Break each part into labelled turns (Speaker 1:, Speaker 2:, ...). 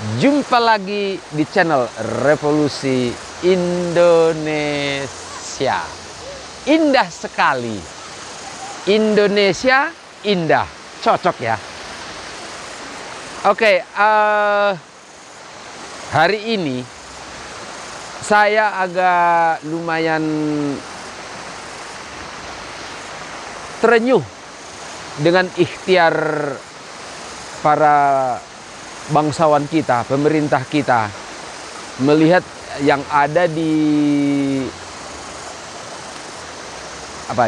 Speaker 1: Jumpa lagi di channel Revolusi Indonesia. Indah sekali. Indonesia indah. Cocok ya. Oke, hari ini saya agak lumayan terenyuh dengan ikhtiar para bangsawan kita, pemerintah kita, melihat yang ada di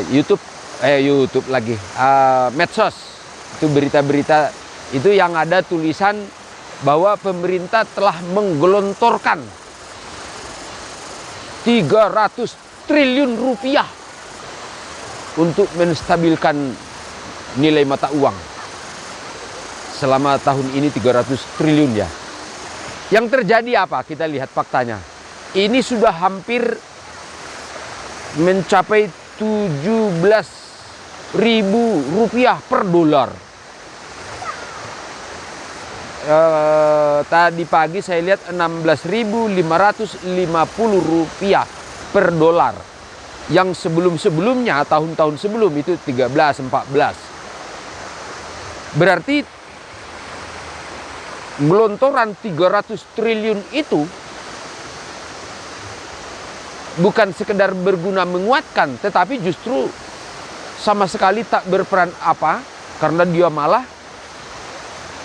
Speaker 1: YouTube lagi, medsos, itu berita-berita itu yang ada tulisan bahwa pemerintah telah menggelontorkan 300 triliun rupiah untuk menstabilkan nilai mata uang. Selama tahun ini 300 triliun ya. Yang terjadi apa? Kita lihat faktanya. Ini sudah hampir mencapai 17.000 rupiah per dolar. Tadi pagi saya lihat 16.550 rupiah per dolar. Yang sebelum-sebelumnya, tahun-tahun sebelum itu 13, 14. Berarti gelontoran 300 triliun itu bukan sekedar berguna menguatkan, tetapi justru sama sekali tak berperan apa, karena dia malah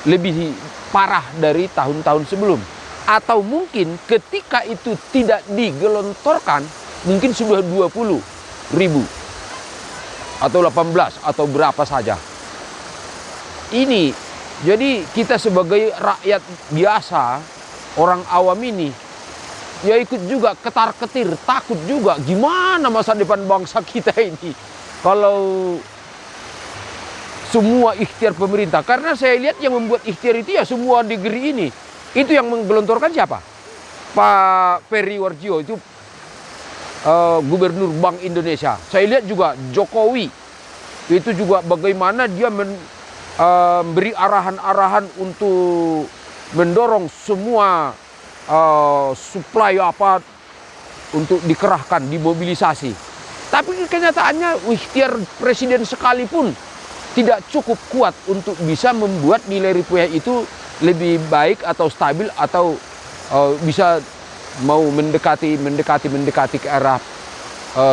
Speaker 1: lebih parah dari tahun-tahun sebelum. Atau mungkin ketika itu tidak digelontorkan, mungkin sudah 20.000 atau 18 atau berapa saja. Ini jadi kita sebagai rakyat biasa, orang awam ini, ya ikut juga ketar-ketir, takut juga. Gimana masa depan bangsa kita ini kalau semua ikhtiar pemerintah? Karena saya lihat yang membuat ikhtiar itu ya semua negeri ini. Itu yang menggelontorkan siapa? Pak Peri Warjio, itu Gubernur Bank Indonesia. Saya lihat juga Jokowi, itu juga bagaimana dia beri arahan-arahan untuk mendorong semua supply apa untuk dikerahkan, dimobilisasi. Tapi kenyataannya ikhtiar presiden sekalipun tidak cukup kuat untuk bisa membuat nilai rupiah itu lebih baik atau stabil atau bisa mau mendekati ke arah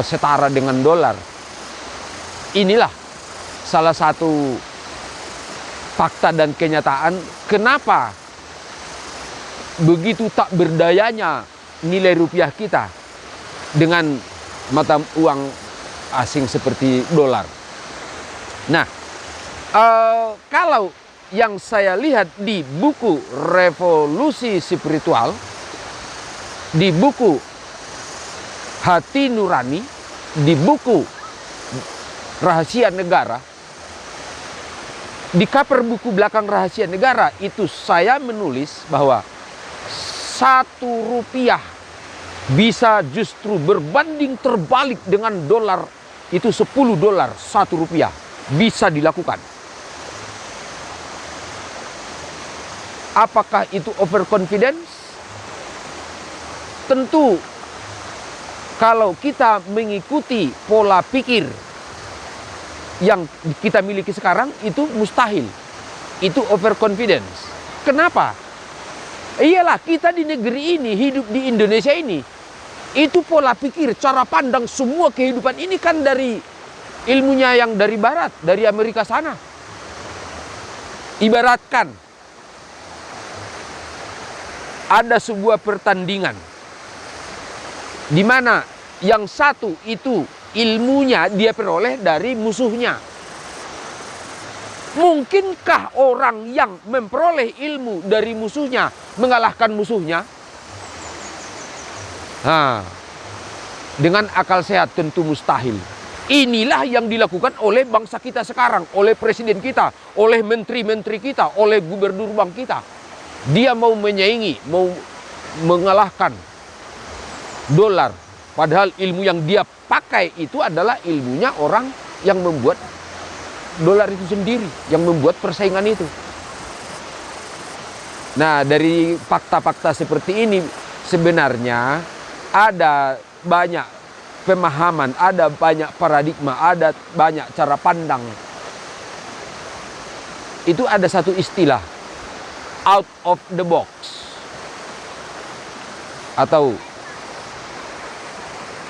Speaker 1: setara dengan dolar. Inilah salah satu fakta dan kenyataan kenapa begitu tak berdayanya nilai rupiah kita dengan mata uang asing seperti dolar. Nah, kalau yang saya lihat di buku Revolusi Spiritual, di buku Hati Nurani, di buku Rahasia Negara, di cover buku belakang Rahasia Negara itu saya menulis bahwa 1 rupiah bisa justru berbanding terbalik dengan dolar, itu 10 dolar 1 rupiah bisa dilakukan. Apakah itu overconfidence? Tentu kalau kita mengikuti pola pikir yang kita miliki sekarang itu mustahil. Itu overconfidence. Kenapa? Iyalah, kita di negeri ini, hidup di Indonesia ini, itu pola pikir, cara pandang semua kehidupan ini kan dari ilmunya yang dari barat, dari Amerika sana. Ibaratkan ada sebuah pertandingan di mana yang satu itu ilmunya dia peroleh dari musuhnya. Mungkinkah orang yang memperoleh ilmu dari musuhnya mengalahkan musuhnya? Dengan akal sehat tentu mustahil. Inilah yang dilakukan oleh bangsa kita sekarang, oleh presiden kita, oleh menteri-menteri kita, oleh gubernur bank kita. Dia mau menyaingi, mau mengalahkan dolar. Padahal ilmu yang dia pakai itu adalah ilmunya orang yang membuat dolar itu sendiri, yang membuat persaingan itu. Nah, dari fakta-fakta seperti ini sebenarnya ada banyak pemahaman, ada banyak paradigma, ada banyak cara pandang. Itu ada satu istilah, out of the box, atau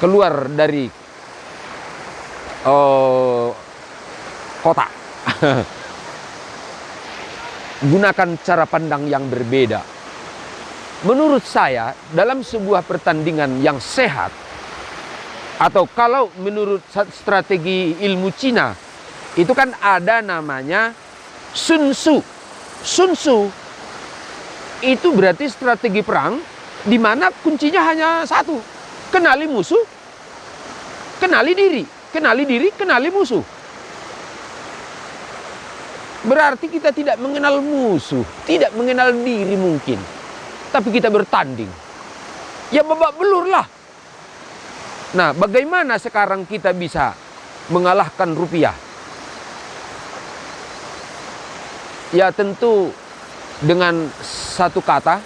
Speaker 1: keluar dari kotak. Gunakan cara pandang yang berbeda. Menurut saya, dalam sebuah pertandingan yang sehat, atau kalau menurut strategi ilmu Cina, itu kan ada namanya Sun Tzu. Sun Tzu itu berarti strategi perang di mana kuncinya hanya satu: kenali musuh, kenali diri, kenali musuh. Berarti kita tidak mengenal musuh, tidak mengenal diri mungkin, tapi kita bertanding, ya babak belur lah. Nah, bagaimana sekarang kita bisa mengalahkan rupiah? Ya tentu dengan satu kata,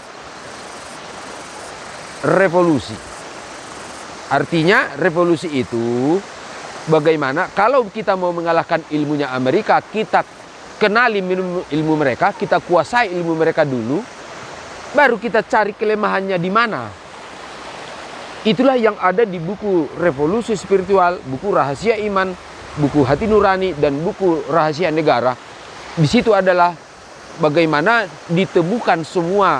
Speaker 1: revolusi. Artinya revolusi itu bagaimana kalau kita mau mengalahkan ilmunya Amerika, kita kenali ilmu mereka, kita kuasai ilmu mereka dulu, baru kita cari kelemahannya di mana. Itulah yang ada di buku Revolusi Spiritual, buku Rahasia Iman, buku Hati Nurani, dan buku Rahasia Negara. Di situ adalah bagaimana ditemukan semua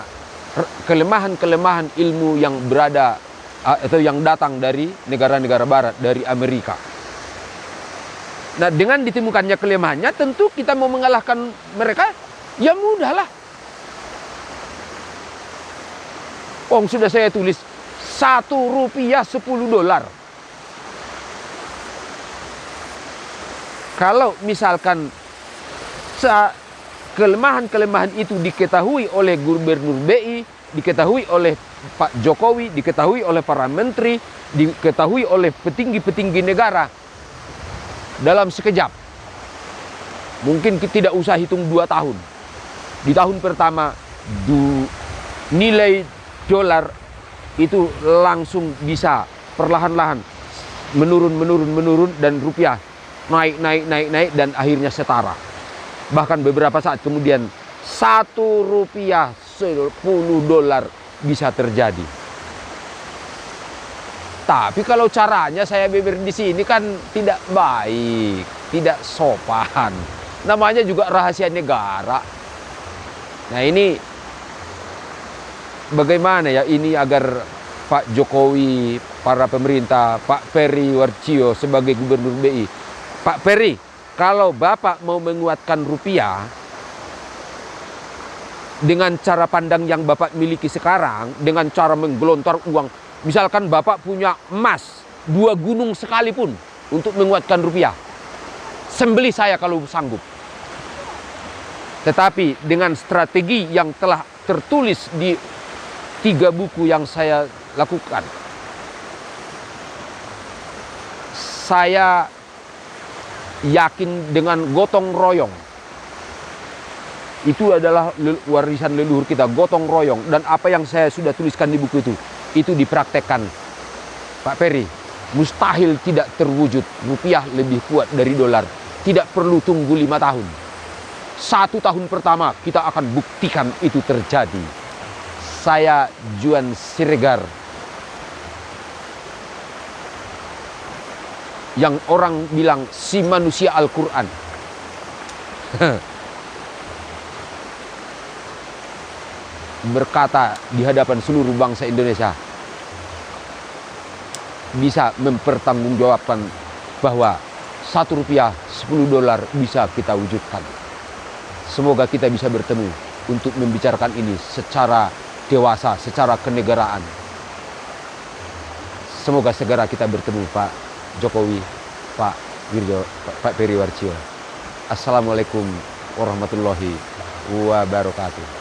Speaker 1: kelemahan-kelemahan ilmu yang berada atau yang datang dari negara-negara barat, dari Amerika. Nah, dengan ditemukannya kelemahannya, tentu kita mau mengalahkan mereka, ya mudahlah. Sudah saya tulis, 1 rupiah 10 dolar. Kalau misalkan kelemahan-kelemahan itu diketahui oleh Gubernur BI, diketahui oleh Pak Jokowi, diketahui oleh para menteri, diketahui oleh petinggi-petinggi negara, dalam sekejap, mungkin tidak usah hitung 2 tahun. Di tahun pertama, nilai dolar itu langsung bisa perlahan-lahan menurun, dan rupiah naik, dan akhirnya setara. Bahkan beberapa saat kemudian 1 rupiah 10 dolar bisa terjadi. Tapi kalau caranya saya beber di sini kan tidak baik, tidak sopan. Namanya juga rahasia negara. Nah, ini bagaimana ya ini agar Pak Jokowi, para pemerintah, Pak Peri Warjio sebagai Gubernur BI. Pak Peri, kalau Bapak mau menguatkan rupiah dengan cara pandang yang Bapak miliki sekarang, dengan cara menggelontor uang, misalkan Bapak punya emas 2 gunung sekalipun untuk menguatkan rupiah, sembelih saya kalau sanggup. Tetapi dengan strategi yang telah tertulis di 3 buku yang saya lakukan, saya yakin dengan gotong royong. Itu adalah warisan leluhur kita, gotong royong. Dan apa yang saya sudah tuliskan di buku itu dipraktekkan. Pak Peri, mustahil tidak terwujud. Rupiah lebih kuat dari dolar. Tidak perlu tunggu 5 tahun. 1 tahun pertama kita akan buktikan itu terjadi. Saya Juan Siregar, yang orang bilang si manusia Al-Quran. Berkata di hadapan seluruh bangsa Indonesia, bisa mempertanggungjawabkan bahwa 1 rupiah 10 dolar bisa kita wujudkan. Semoga kita bisa bertemu untuk membicarakan ini secara dewasa, secara kenegaraan. Semoga segera kita bertemu, Pak Jokowi, Pak Wirjo, Pak Peri Warjio. Assalamualaikum warahmatullahi wabarakatuh.